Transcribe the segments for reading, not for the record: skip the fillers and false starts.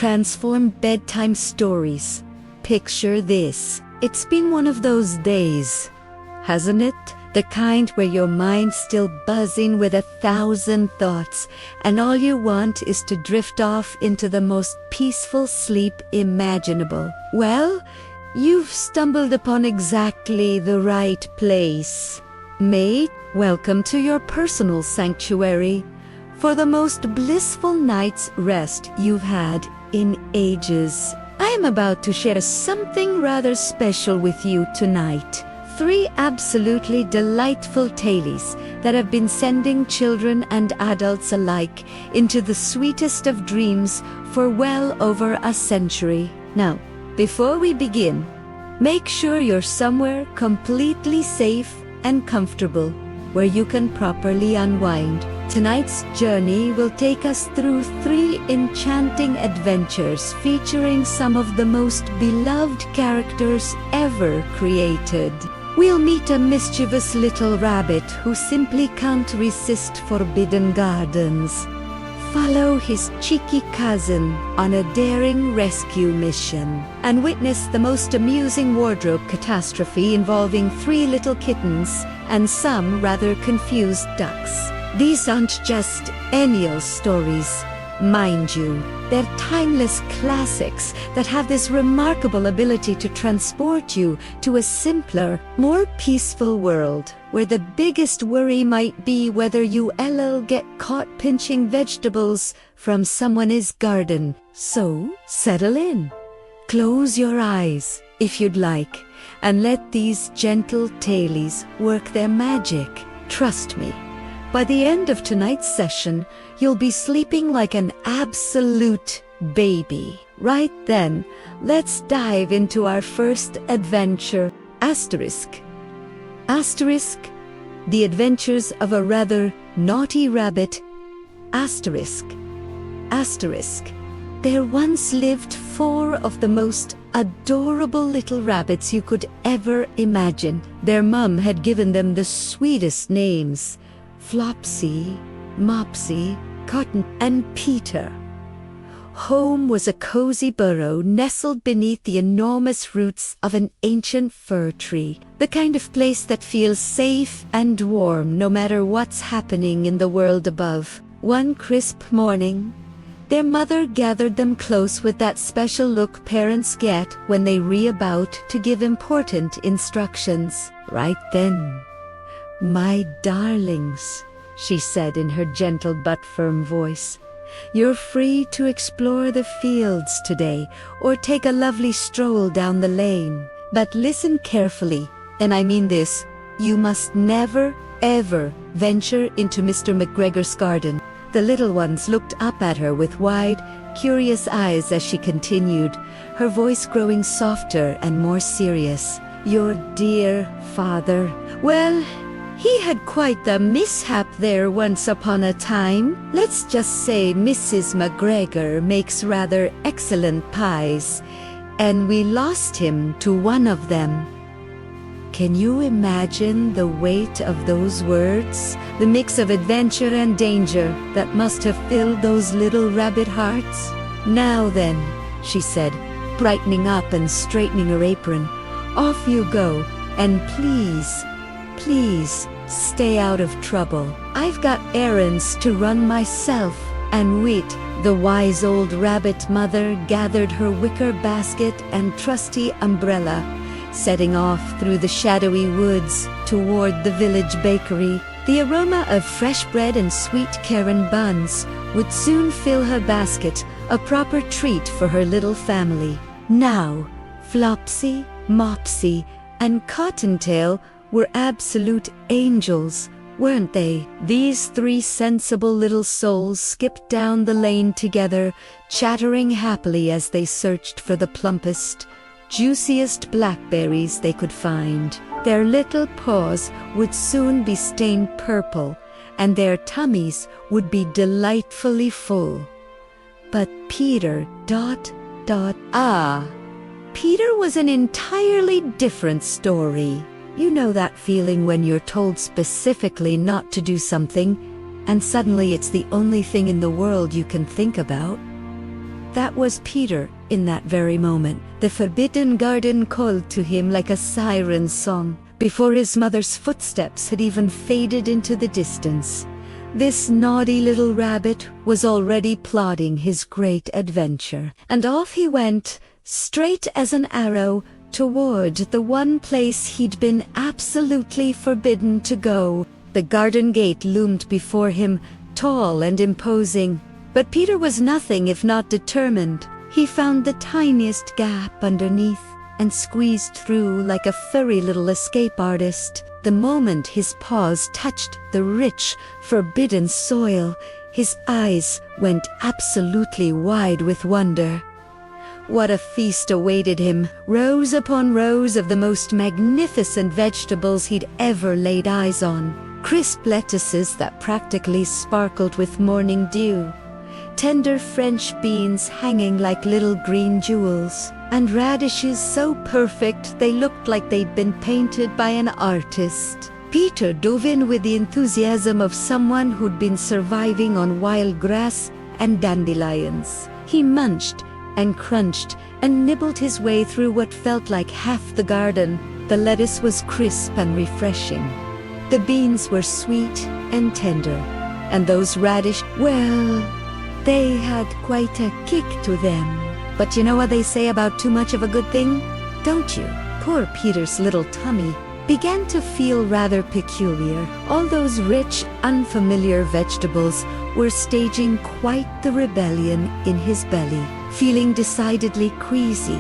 transform bedtime stories. Picture this. It's been one of those days, hasn't it? The kind where your mind's still buzzing with 1,000 thoughts, and all you want is to drift off into the most peaceful sleep imaginable. Well, you've stumbled upon exactly the right place. Mate, welcome to your personal sanctuary for the most blissful night's rest you've had in ages. I am about to share something rather special with you tonight. 3 absolutely delightful tales that have been sending children and adults alike into the sweetest of dreams for well over a century. Now, before we begin, make sure you're somewhere completely safe and comfortable where you can properly unwind. Tonight's journey will take us through 3 enchanting adventures featuring some of the most beloved characters ever created. We'll meet a mischievous little rabbit who simply can't resist forbidden gardens. Follow his cheeky cousin on a daring rescue mission, and witness the most amusing wardrobe catastrophe involving 3 little kittens and some rather confused ducks. These aren't just any old stories, mind you. They're timeless classics that have this remarkable ability to transport you to a simpler, more peaceful world, where the biggest worry might be whether you'll get caught pinching vegetables from someone's garden. So, settle in. Close your eyes, if you'd like, and let these gentle tales work their magic. Trust me, by the end of tonight's session, you'll be sleeping like an absolute baby. Right then, let's dive into our first adventure. Asterisk. The Adventures of a Rather Naughty Rabbit. Asterisk. There once lived 4 of the most adorable little rabbits you could ever imagine. Their mum had given them the sweetest names: Flopsy, Mopsy, Cotton, and Peter. Home was a cozy burrow nestled beneath the enormous roots of an ancient fir tree, the kind of place that feels safe and warm no matter what's happening in the world above. One crisp morning, their mother gathered them close with that special look parents get when they re-about to give important instructions. Right then, "My darlings," she said in her gentle but firm voice, "you're free to explore the fields today or take a lovely stroll down the lane. But listen carefully, and I mean this, you must never, ever venture into Mr. McGregor's garden." The little ones looked up at her with wide, curious eyes as she continued, her voice growing softer and more serious. "Your dear father, well, he had quite the mishap there once upon a time. Let's just say Mrs. McGregor makes rather excellent pies, and we lost him to one of them." Can you imagine the weight of those words? The mix of adventure and danger that must have filled those little rabbit hearts? "Now then," she said, brightening up and straightening her apron, "off you go, and please, stay out of trouble. I've got errands to run myself." And wait, the wise old rabbit mother gathered her wicker basket and trusty umbrella, setting off through the shadowy woods toward the village bakery. The aroma of fresh bread and sweet Karen buns would soon fill her basket, a proper treat for her little family. Now, Flopsy, Mopsy, and Cottontail were absolute angels, weren't they? These 3 sensible little souls skipped down the lane together, chattering happily as they searched for the plumpest, juiciest blackberries they could find. Their little paws would soon be stained purple, and their tummies would be delightfully full. But Peter, Peter was an entirely different story. You know that feeling when you're told specifically not to do something, and suddenly it's the only thing in the world you can think about? That was Peter in that very moment. The forbidden garden called to him like a siren's song, before his mother's footsteps had even faded into the distance. This naughty little rabbit was already plodding his great adventure, and off he went, straight as an arrow, toward the one place he'd been absolutely forbidden to go. The garden gate loomed before him, tall and imposing. But Peter was nothing if not determined. He found the tiniest gap underneath and squeezed through like a furry little escape artist. The moment his paws touched the rich, forbidden soil, his eyes went absolutely wide with wonder. What a feast awaited him! Rows upon rows of the most magnificent vegetables he'd ever laid eyes on. Crisp lettuces that practically sparkled with morning dew. Tender French beans hanging like little green jewels, and radishes so perfect they looked like they'd been painted by an artist. Peter dove in with the enthusiasm of someone who'd been surviving on wild grass and dandelions. He munched and crunched and nibbled his way through what felt like half the garden. The lettuce was crisp and refreshing. The beans were sweet and tender, and those radish, well, they had quite a kick to them. But you know what they say about too much of a good thing, don't you? Poor Peter's little tummy began to feel rather peculiar. All those rich, unfamiliar vegetables were staging quite the rebellion in his belly. Feeling decidedly queasy,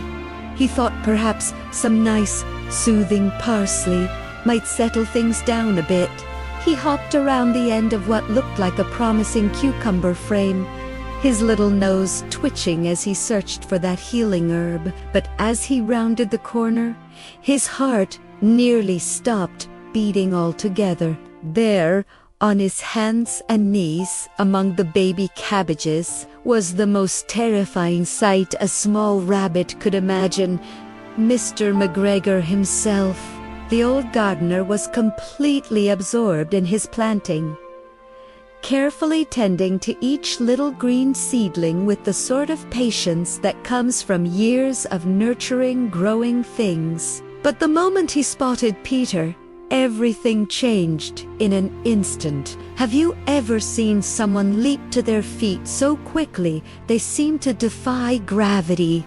he thought perhaps some nice, soothing parsley might settle things down a bit. He hopped around the end of what looked like a promising cucumber frame, his little nose twitching as he searched for that healing herb. But as he rounded the corner, his heart nearly stopped beating altogether. There, on his hands and knees among the baby cabbages, was the most terrifying sight a small rabbit could imagine. Mr. McGregor himself. The old gardener was completely absorbed in his planting, carefully tending to each little green seedling with the sort of patience that comes from years of nurturing growing things. But the moment he spotted Peter, everything changed in an instant. Have you ever seen someone leap to their feet so quickly they seem to defy gravity?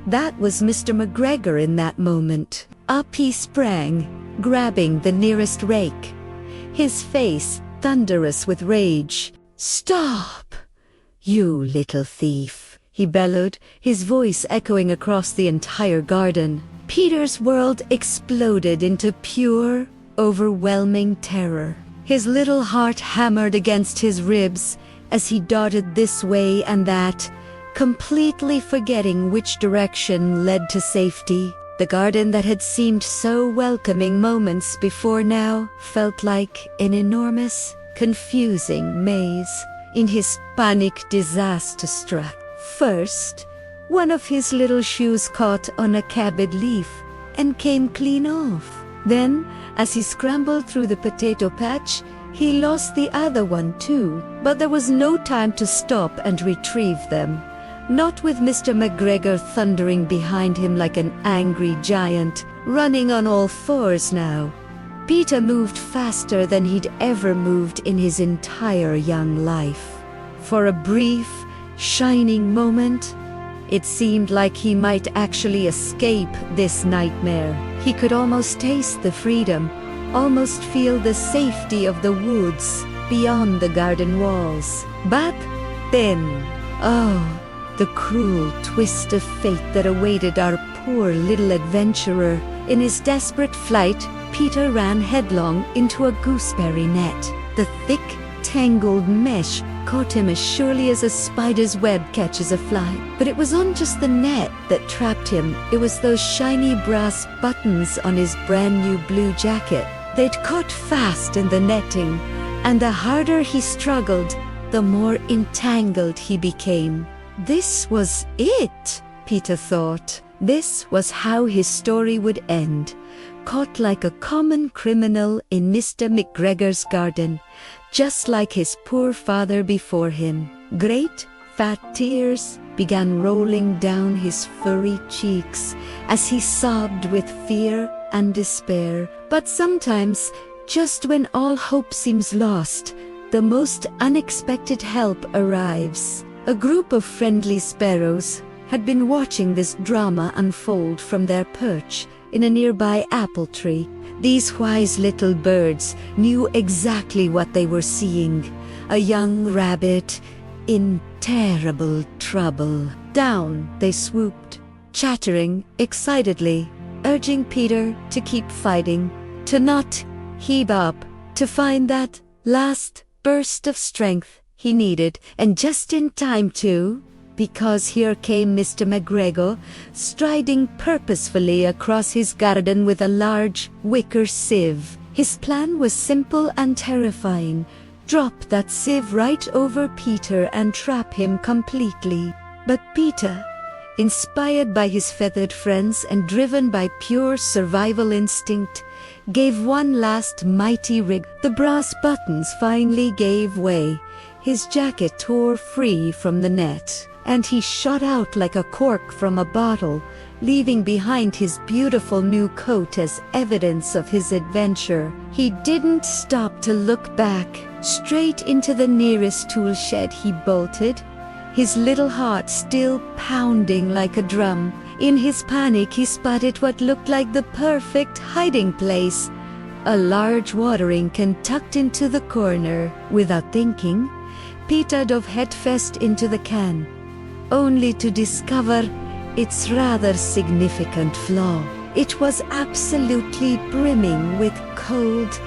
That was Mr. McGregor in that moment. Up he sprang, grabbing the nearest rake, his face thunderous with rage. "Stop, you little thief!" he bellowed, his voice echoing across the entire garden. Peter's world exploded into pure, overwhelming terror. His little heart hammered against his ribs as he darted this way and that, completely forgetting which direction led to safety. The garden that had seemed so welcoming moments before now felt like an enormous, confusing maze. In his panic, disaster struck. First, one of his little shoes caught on a cabbage leaf and came clean off. Then, as he scrambled through the potato patch, he lost the other one too. But there was no time to stop and retrieve them. Not with Mr. McGregor thundering behind him like an angry giant, running on all fours now. Peter moved faster than he'd ever moved in his entire young life. For a brief, shining moment, it seemed like he might actually escape this nightmare. He could almost taste the freedom, almost feel the safety of the woods beyond the garden walls. But then, oh, the cruel twist of fate that awaited our poor little adventurer. In his desperate flight, Peter ran headlong into a gooseberry net. The thick, tangled mesh caught him as surely as a spider's web catches a fly. But it was not just the net that trapped him, it was those shiny brass buttons on his brand new blue jacket. They'd caught fast in the netting, and the harder he struggled, the more entangled he became. This was it, Peter thought. This was how his story would end, caught like a common criminal in Mr. McGregor's garden, just like his poor father before him. Great, fat tears began rolling down his furry cheeks as he sobbed with fear and despair. But sometimes, just when all hope seems lost, the most unexpected help arrives. A group of friendly sparrows had been watching this drama unfold from their perch in a nearby apple tree. These wise little birds knew exactly what they were seeing: a young rabbit in terrible trouble. Down they swooped, chattering excitedly, urging Peter to keep fighting, to not heave up, to find that last burst of strength he needed, and just in time too, because here came Mr. McGregor, striding purposefully across his garden with a large wicker sieve. His plan was simple and terrifying: drop that sieve right over Peter and trap him completely. But Peter, inspired by his feathered friends and driven by pure survival instinct, gave one last mighty rig. The brass buttons finally gave way. His jacket tore free from the net, and he shot out like a cork from a bottle, leaving behind his beautiful new coat as evidence of his adventure. He didn't stop to look back. Straight into the nearest tool shed he bolted, his little heart still pounding like a drum. In his panic he spotted what looked like the perfect hiding place: a large watering can tucked into the corner. Without thinking, Peter dove headfirst into the can, only to discover its rather significant flaw. It was absolutely brimming with cold,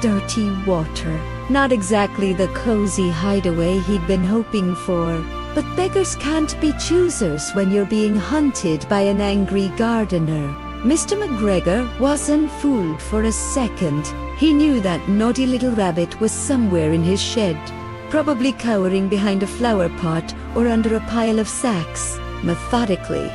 dirty water. Not exactly the cozy hideaway he'd been hoping for. But beggars can't be choosers when you're being hunted by an angry gardener. Mr. McGregor wasn't fooled for a second. He knew that naughty little rabbit was somewhere in his shed, probably cowering behind a flower pot or under a pile of sacks. Methodically,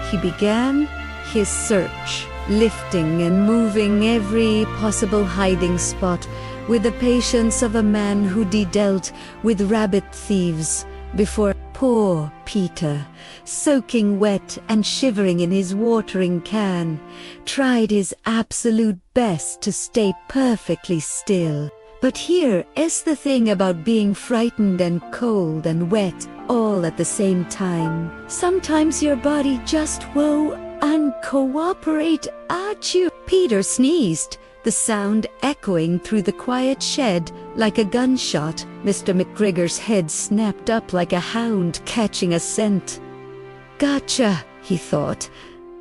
he began his search, lifting and moving every possible hiding spot with the patience of a man who dealt with rabbit thieves before. Poor Peter, soaking wet and shivering in his watering can, tried his absolute best to stay perfectly still. But here is the thing about being frightened and cold and wet all at the same time. Sometimes your body just won't cooperate at you. Peter sneezed, the sound echoing through the quiet shed like a gunshot. Mr. McGregor's head snapped up like a hound catching a scent. Gotcha, he thought,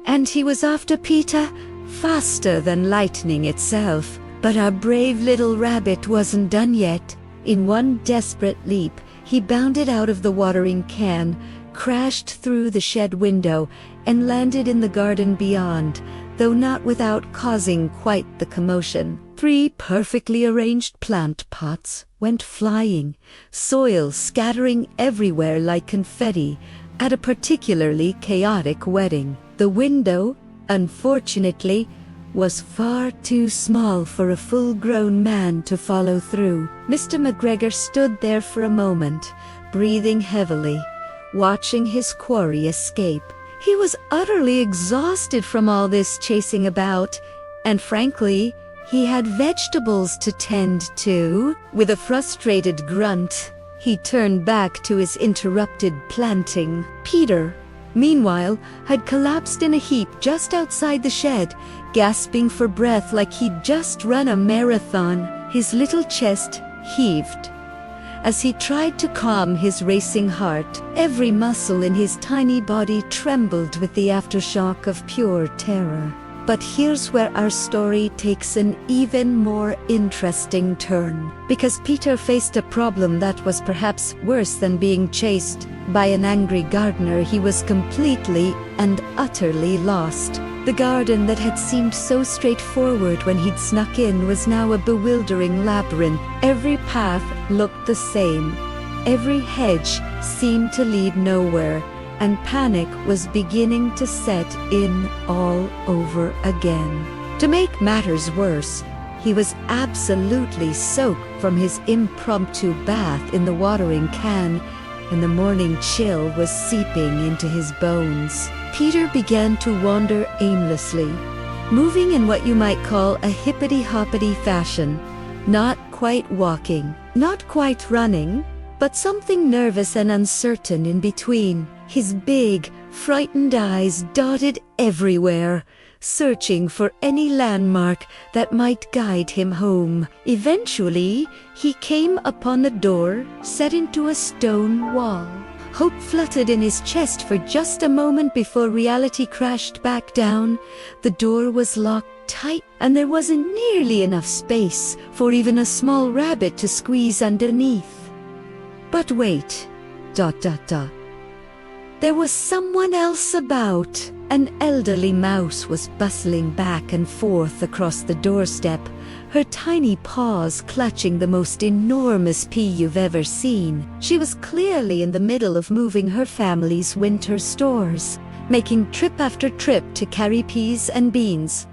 and he was after Peter faster than lightning itself. But our brave little rabbit wasn't done yet. In one desperate leap, he bounded out of the watering can, crashed through the shed window, and landed in the garden beyond, though not without causing quite the commotion. 3 perfectly arranged plant pots went flying, soil scattering everywhere like confetti at a particularly chaotic wedding. The window, unfortunately, was far too small for a full-grown man to follow through. Mr. McGregor stood there for a moment, breathing heavily, watching his quarry escape. He was utterly exhausted from all this chasing about, and frankly, he had vegetables to tend to. With a frustrated grunt, he turned back to his interrupted planting. Peter, meanwhile, had collapsed in a heap just outside the shed, gasping for breath like he'd just run a marathon. His little chest heaved as he tried to calm his racing heart. Every muscle in his tiny body trembled with the aftershock of pure terror. But here's where our story takes an even more interesting turn, because Peter faced a problem that was perhaps worse than being chased by an angry gardener. He was completely and utterly lost. The garden that had seemed so straightforward when he'd snuck in was now a bewildering labyrinth. Every path looked the same. Every hedge seemed to lead nowhere, and panic was beginning to set in all over again. To make matters worse, he was absolutely soaked from his impromptu bath in the watering can, and the morning chill was seeping into his bones. Peter began to wander aimlessly, moving in what you might call a hippity-hoppity fashion, not quite walking, not quite running, but something nervous and uncertain in between. His big, frightened eyes darted everywhere, searching for any landmark that might guide him home. Eventually, he came upon a door set into a stone wall. Hope fluttered in his chest for just a moment before reality crashed back down. The door was locked tight, and there wasn't nearly enough space for even a small rabbit to squeeze underneath. But wait, ... There was someone else about. An elderly mouse was bustling back and forth across the doorstep, her tiny paws clutching the most enormous pea you've ever seen. She was clearly in the middle of moving her family's winter stores, making trip after trip to carry peas and beans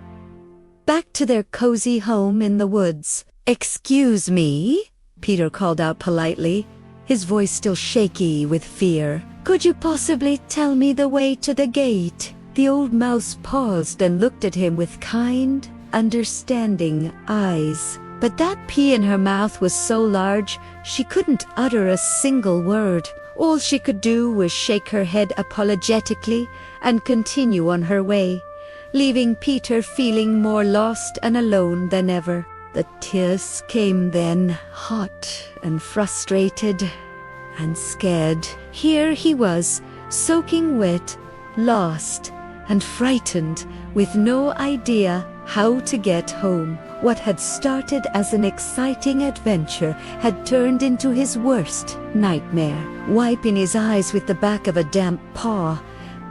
back to their cozy home in the woods. "Excuse me," Peter called out politely, his voice still shaky with fear. "Could you possibly tell me the way to the gate?" The old mouse paused and looked at him with kind, understanding eyes. But that pea in her mouth was so large, she couldn't utter a single word. All she could do was shake her head apologetically and continue on her way, leaving Peter feeling more lost and alone than ever. The tears came then, hot and frustrated and scared. Here he was, soaking wet, lost and frightened, with no idea how to get home. What had started as an exciting adventure had turned into his worst nightmare. Wiping his eyes with the back of a damp paw,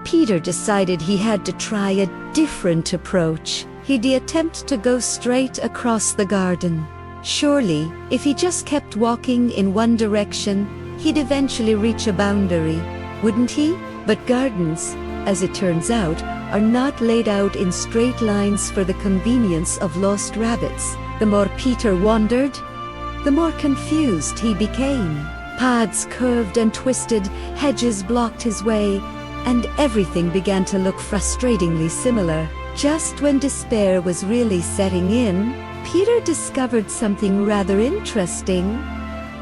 Peter decided he had to try a different approach. He'd attempt to go straight across the garden. Surely, if he just kept walking in one direction, he'd eventually reach a boundary, wouldn't he? But gardens, as it turns out, are not laid out in straight lines for the convenience of lost rabbits. The more Peter wandered, the more confused he became. Paths curved and twisted, hedges blocked his way, and everything began to look frustratingly similar. Just when despair was really setting in, Peter discovered something rather interesting.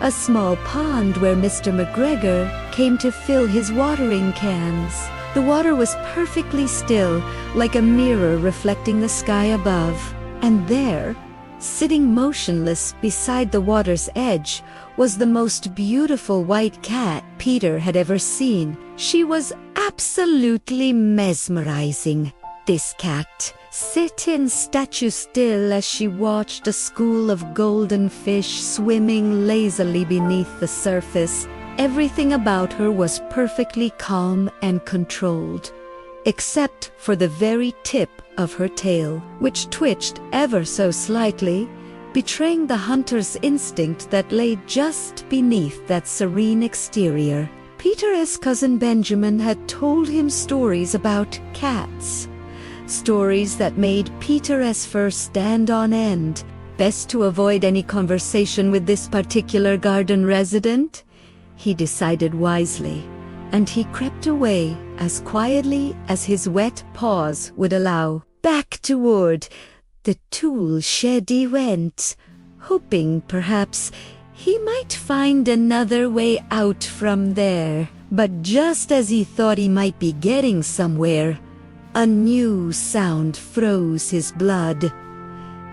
A small pond where Mr. McGregor came to fill his watering cans. The water was perfectly still, like a mirror reflecting the sky above. And there, sitting motionless beside the water's edge, was the most beautiful white cat Peter had ever seen. She was absolutely mesmerizing. This cat, sitting statue still as she watched a school of golden fish swimming lazily beneath the surface. Everything about her was perfectly calm and controlled, except for the very tip of her tail, which twitched ever so slightly, betraying the hunter's instinct that lay just beneath that serene exterior. Peter's cousin Benjamin had told him stories about cats. Stories that made Peter's fur stand on end. Best to avoid any conversation with this particular garden resident, he decided wisely, and he crept away as quietly as his wet paws would allow. Back toward the tool shed he went, hoping perhaps he might find another way out from there. But just as he thought he might be getting somewhere, a new sound froze his blood.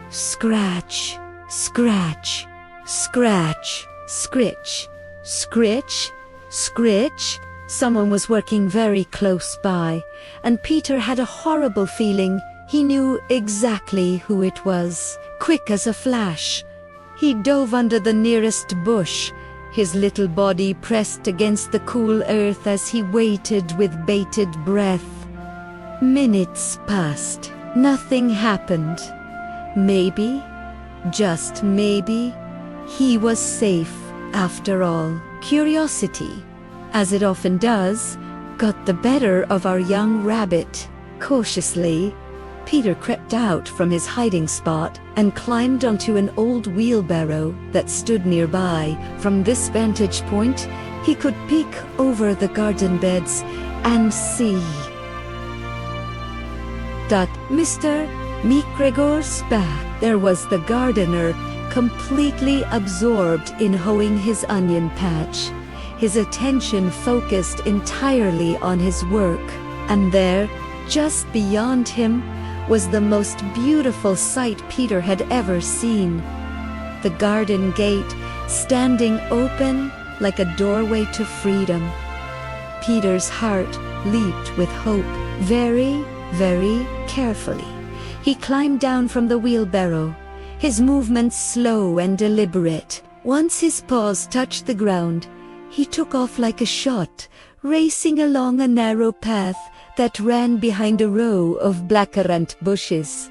Scratch, scratch, scratch, scritch, scritch, scritch. Someone was working very close by, and Peter had a horrible feeling he knew exactly who it was. Quick as a flash, he dove under the nearest bush, his little body pressed against the cool earth as he waited with bated breath. Minutes passed. Nothing happened. Maybe, just maybe, he was safe after all. Curiosity, as it often does, got the better of our young rabbit. Cautiously, Peter crept out from his hiding spot and climbed onto an old wheelbarrow that stood nearby. From this vantage point, He could peek over the garden beds and see that Mr. McGregor's back. There was the gardener, completely absorbed in hoeing his onion patch, his attention focused entirely on his work. And there, just beyond him, was the most beautiful sight Peter had ever seen. The garden gate standing open like a doorway to freedom. Peter's heart leaped with hope. Very, very carefully, he climbed down from the wheelbarrow, his movements slow and deliberate. Once his paws touched the ground, he took off like a shot, racing along a narrow path that ran behind a row of blackcurrant bushes.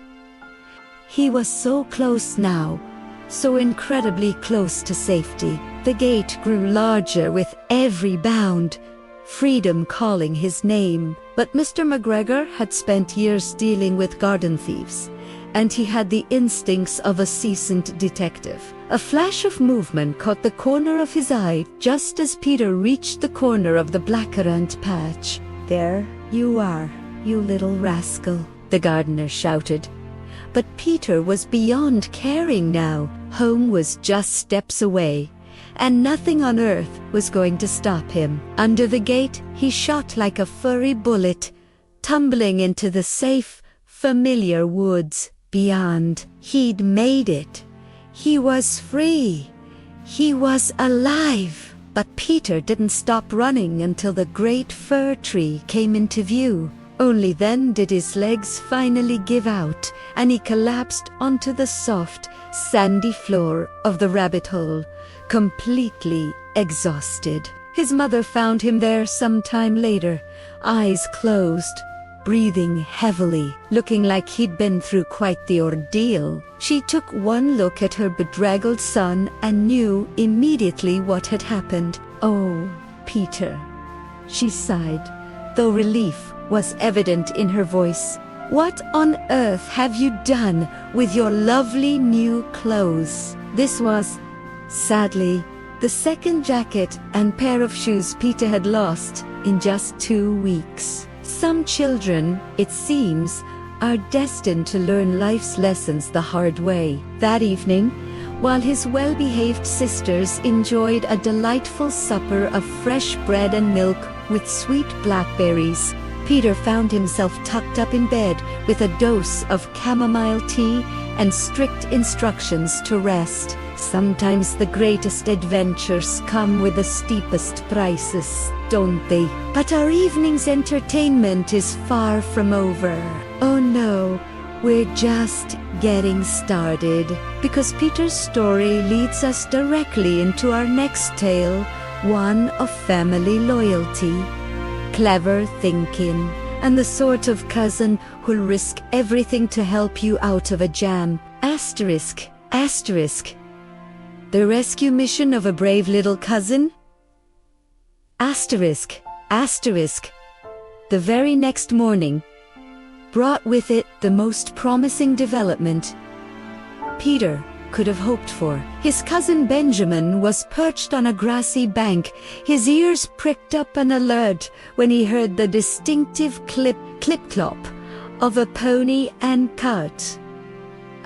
He was so close now, so incredibly close to safety. The gate grew larger with every bound, freedom calling his name. But Mr. McGregor had spent years dealing with garden thieves, and he had the instincts of a seasoned detective. A flash of movement caught the corner of his eye just as Peter reached the corner of the blackcurrant patch. "There you are, you little rascal," the gardener shouted. But Peter was beyond caring now. Home was just steps away, and nothing on earth was going to stop him. Under the gate, he shot like a furry bullet, tumbling into the safe, familiar woods beyond. He'd made it. He was free. He was alive. But Peter didn't stop running until the great fir tree came into view. Only then did his legs finally give out, and he collapsed onto the soft, sandy floor of the rabbit hole, completely exhausted. His mother found him there some time later, eyes closed, breathing heavily, looking like he'd been through quite the ordeal. She took one look at her bedraggled son and knew immediately what had happened. "Oh, Peter," she sighed, though relief was evident in her voice. "What on earth have you done with your lovely new clothes?" This was, sadly, the second jacket and pair of shoes Peter had lost in just 2 weeks. Some children, it seems, are destined to learn life's lessons the hard way. That evening, while his well-behaved sisters enjoyed a delightful supper of fresh bread and milk with sweet blackberries, Peter found himself tucked up in bed with a dose of chamomile tea and strict instructions to rest. Sometimes the greatest adventures come with the steepest prices, don't they? But our evening's entertainment is far from over. Oh no, we're just getting started. Because Peter's story leads us directly into our next tale, one of family loyalty, clever thinking, and the sort of cousin who'll risk everything to help you out of a jam. Asterisk, asterisk. The rescue mission of a brave little cousin? Asterisk, asterisk. The very next morning brought with it the most promising development Peter could have hoped for. His cousin Benjamin was perched on a grassy bank, his ears pricked up and alert when he heard the distinctive clip-clop of a pony and cart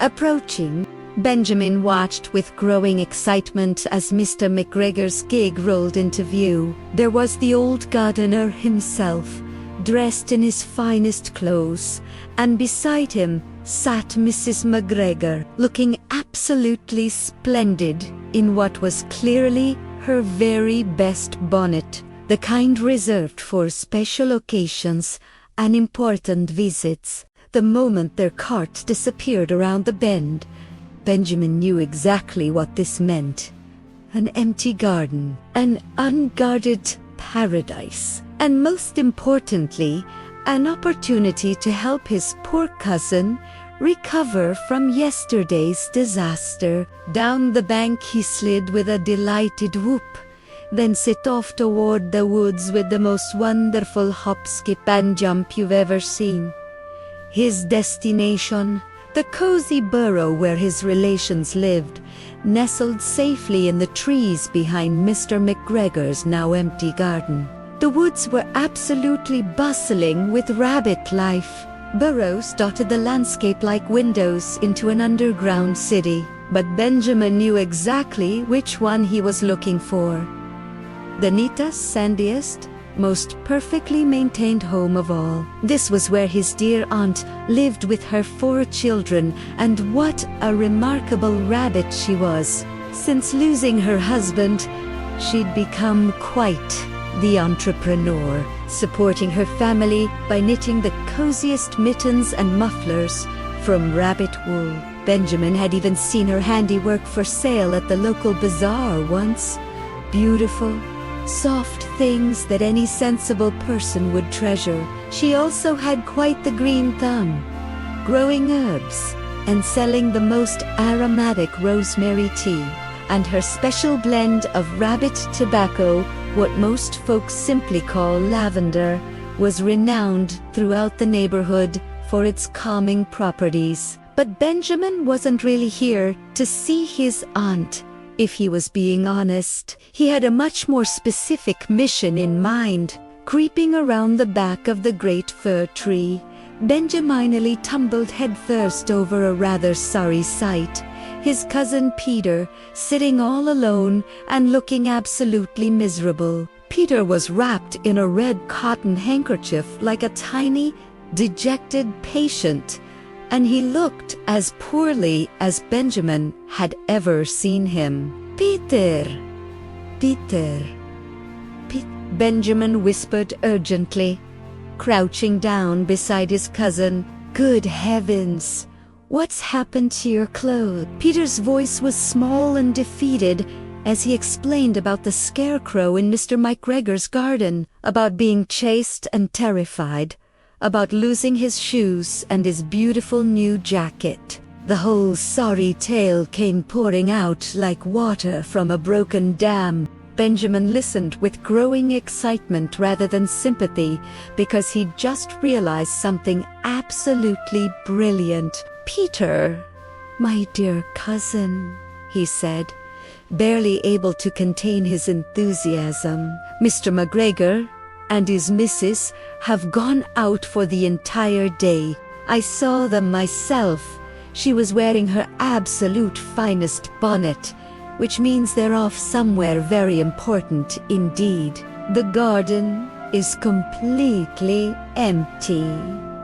approaching. Benjamin watched with growing excitement as Mr. McGregor's gig rolled into view. There was the old gardener himself, dressed in his finest clothes, and beside him sat Mrs. McGregor, looking absolutely splendid in what was clearly her very best bonnet, the kind reserved for special occasions and important visits. The moment their cart disappeared around the bend, Benjamin knew exactly what this meant. An empty garden, an unguarded paradise, and most importantly, an opportunity to help his poor cousin recover from yesterday's disaster. Down the bank he slid with a delighted whoop, then set off toward the woods with the most wonderful hop, skip, and jump you've ever seen. His destination, the cozy burrow where his relations lived, nestled safely in the trees behind Mr. McGregor's now empty garden. The woods were absolutely bustling with rabbit life. Burrows dotted the landscape like windows into an underground city, but Benjamin knew exactly which one he was looking for. The neatest, sandiest, most perfectly maintained home of all. This was where his dear aunt lived with her 4 children, and what a remarkable rabbit she was. Since losing her husband, she'd become quite the entrepreneur, supporting her family by knitting the coziest mittens and mufflers from rabbit wool. Benjamin had even seen her handiwork for sale at the local bazaar once. Beautiful, soft things that any sensible person would treasure. She also had quite the green thumb, growing herbs and selling the most aromatic rosemary tea. And her special blend of rabbit tobacco, what most folks simply call lavender, was renowned throughout the neighborhood for its calming properties. But Benjamin wasn't really here to see his aunt. If he was being honest, he had a much more specific mission in mind. Creeping around the back of the great fir tree, Benjamin nearly tumbled headfirst over a rather sorry sight. His cousin Peter, sitting all alone and looking absolutely miserable. Peter was wrapped in a red cotton handkerchief like a tiny, dejected patient, and he looked as poorly as Benjamin had ever seen him. Peter, Peter, Benjamin whispered urgently, crouching down beside his cousin. Good heavens, what's happened to your clothes? Peter's voice was small and defeated as he explained about the scarecrow in Mr. McGregor's garden, about being chased and terrified, about losing his shoes and his beautiful new jacket. The whole sorry tale came pouring out like water from a broken dam. Benjamin listened with growing excitement rather than sympathy, because he'd just realized something absolutely brilliant. Peter, my dear cousin, he said, barely able to contain his enthusiasm. Mr. McGregor and his missus have gone out for the entire day. I saw them myself. She was wearing her absolute finest bonnet, which means they're off somewhere very important indeed. The garden is completely empty.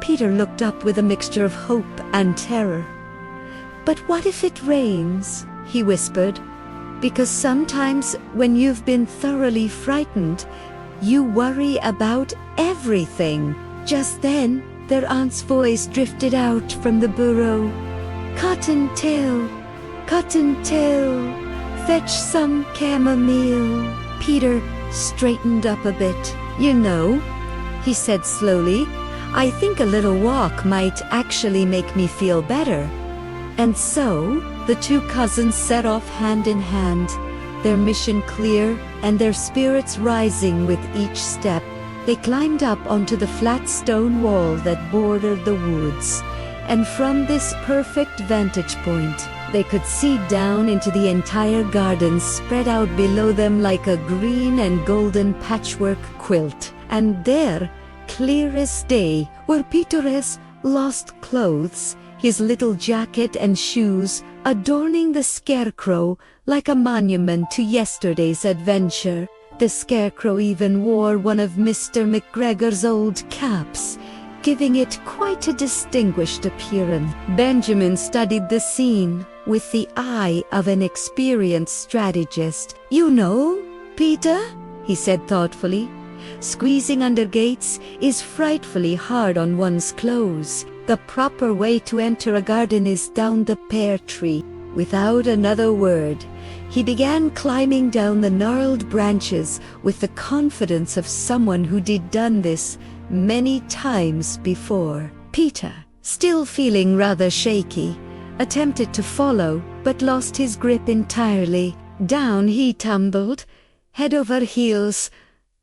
Peter looked up with a mixture of hope and terror. But what if it rains? He whispered, because sometimes when you've been thoroughly frightened, you worry about everything. Just then, their aunt's voice drifted out from the burrow. Cottontail, Cottontail, fetch some chamomile. Peter straightened up a bit. You know, he said slowly, I think a little walk might actually make me feel better. And so, the 2 cousins set off hand in hand, their mission clear and their spirits rising with each step. They climbed up onto the flat stone wall that bordered the woods, and from this perfect vantage point, they could see down into the entire garden spread out below them like a green and golden patchwork quilt. And there, clear as day, were Peter's lost clothes, his little jacket and shoes adorning the scarecrow like a monument to yesterday's adventure. The scarecrow even wore one of Mr. McGregor's old caps, giving it quite a distinguished appearance. Benjamin studied the scene with the eye of an experienced strategist. You know, Peter, he said thoughtfully, squeezing under gates is frightfully hard on one's clothes. The proper way to enter a garden is down the pear tree. Without another word, he began climbing down the gnarled branches with the confidence of someone who'd done this many times before. Peter, still feeling rather shaky, attempted to follow, but lost his grip entirely. Down he tumbled, head over heels,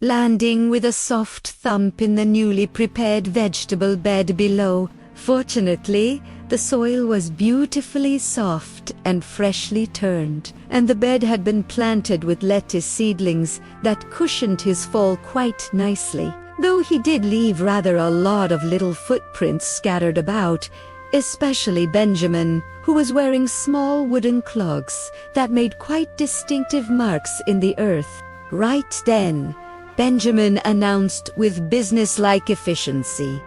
landing with a soft thump in the newly prepared vegetable bed below. Fortunately, The soil was beautifully soft and freshly turned, and the bed had been planted with lettuce seedlings that cushioned his fall quite nicely, though he did leave rather a lot of little footprints scattered about, especially Benjamin, who was wearing small wooden clogs that made quite distinctive marks in the earth. Right then, Benjamin announced with businesslike efficiency,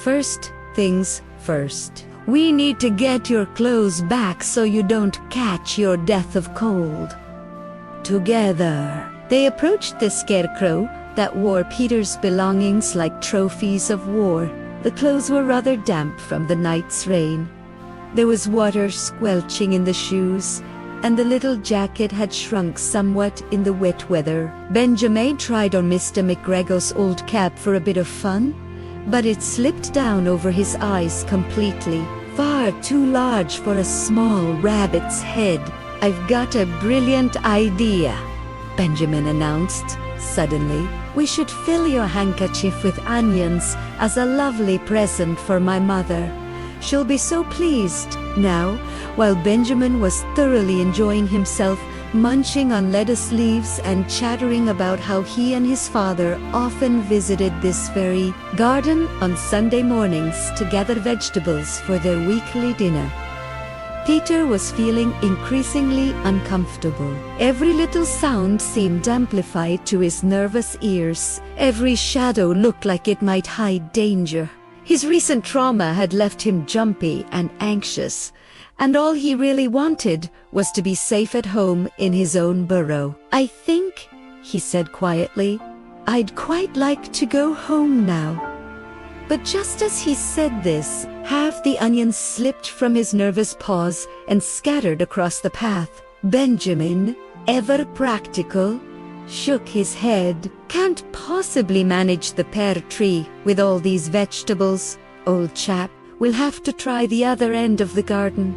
"First things first. We need to get your clothes back so you don't catch your death of cold." Together, they approached the scarecrow that wore Peter's belongings like trophies of war. The clothes were rather damp from the night's rain. There was water squelching in the shoes, and the little jacket had shrunk somewhat in the wet weather. Benjamin tried on Mr. McGregor's old cap for a bit of fun, but it slipped down over his eyes completely, far too large for a small rabbit's head. "I've got a brilliant idea," Benjamin announced suddenly. "We should fill your handkerchief with onions as a lovely present for my mother. She'll be so pleased." Now, while Benjamin was thoroughly enjoying himself, munching on lettuce leaves and chattering about how he and his father often visited this very garden on Sunday mornings to gather vegetables for their weekly dinner, Peter was feeling increasingly uncomfortable. Every little sound seemed amplified to his nervous ears. Every shadow looked like it might hide danger. His recent trauma had left him jumpy and anxious, and all he really wanted was to be safe at home in his own burrow. "I think," he said quietly, "I'd quite like to go home now." But just as he said this, half the onions slipped from his nervous paws and scattered across the path. Benjamin, ever practical, shook his head. "Can't possibly manage the pear tree with all these vegetables, old chap. We'll have to try the other end of the garden."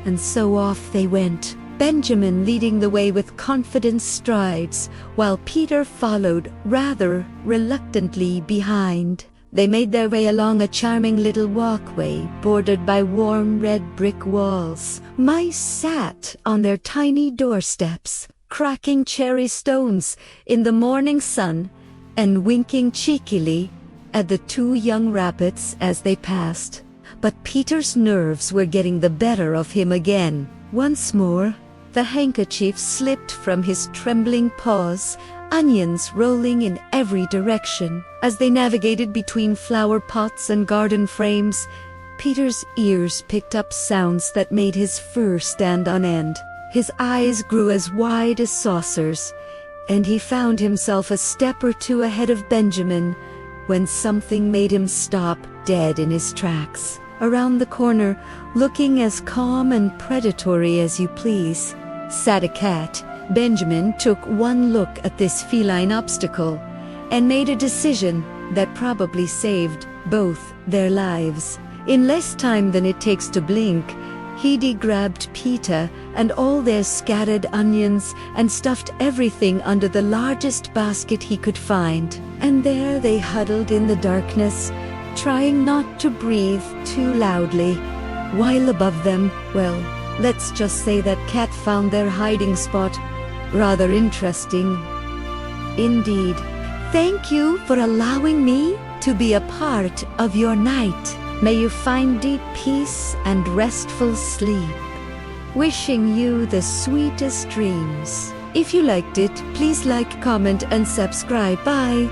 And so off they went, Benjamin leading the way with confident strides, while Peter followed rather reluctantly behind. They made their way along a charming little walkway bordered by warm red brick walls. Mice sat on their tiny doorsteps, cracking cherry stones in the morning sun and winking cheekily at the two young rabbits as they passed. But Peter's nerves were getting the better of him again. Once more, the handkerchief slipped from his trembling paws, onions rolling in every direction. As they navigated between flower pots and garden frames, Peter's ears picked up sounds that made his fur stand on end. His eyes grew as wide as saucers, and he found himself a step or two ahead of Benjamin when something made him stop dead in his tracks. Around the corner, looking as calm and predatory as you please, sat a cat. Benjamin took one look at this feline obstacle and made a decision that probably saved both their lives. In less time than it takes to blink, Heidi grabbed Peter and all their scattered onions and stuffed everything under the largest basket he could find. And there they huddled in the darkness, trying not to breathe too loudly, while above them, well, let's just say that cat found their hiding spot rather interesting indeed. Thank you for allowing me to be a part of your night. May you find deep peace and restful sleep. Wishing you the sweetest dreams. If you liked it, please like, comment, and subscribe. Bye.